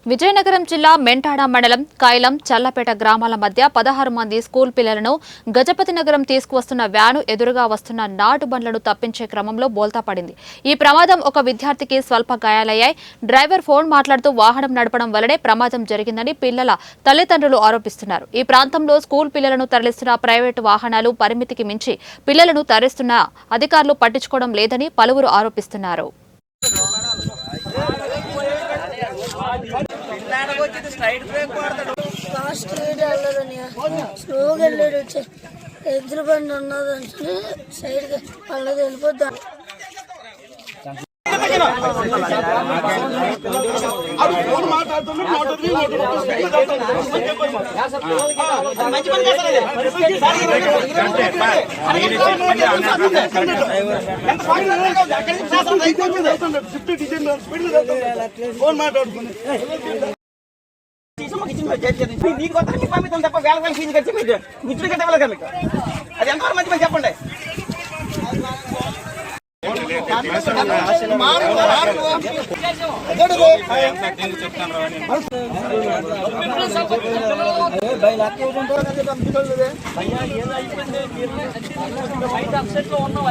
విజయనగరం జిల్లా మెంటాడ మండలం కైలం చల్లపేట గ్రామాల మధ్య 16 మంది స్కూల్ పిల్లలను గజపతి నగరం తీసుకువస్తున్న వ్యాను ఎదురుగా వస్తున్న నాటు బండ్లను తప్పించే క్రమంలో బోల్తా పడింది. ఈ ప్రమాదం ఒక విద్యార్థికి స్వల్ప గాయాలయ్యాయి. డ్రైవర్ ఫోన్ మాట్లాడుతూ వాహనం నడపడం వల్లనే ప్రమాదం జరిగిందని పిల్లల తల్లిదండ్రులు ఆరోపిస్తున్నారు. ఈ ప్రాంతంలో స్కూల్ పిల్లలను తరలిస్తున్న ప్రైవేటు వాహనాలు పరిమితికి మించి పిల్లలను తరలిస్తున్న అధికారులు పట్టించుకోవడం లేదని పలువురు ఆరోపిస్తున్నారు. స్లోగా వెళ్ళాడు, ఎదురు బండి ఉన్నదంటే సైడ్కి వాళ్ళది వెళ్ళిపోద్దాం. అది ఎంత మంచి చెప్పండి. బయట అప్సెట్ లో ఉన్నాం.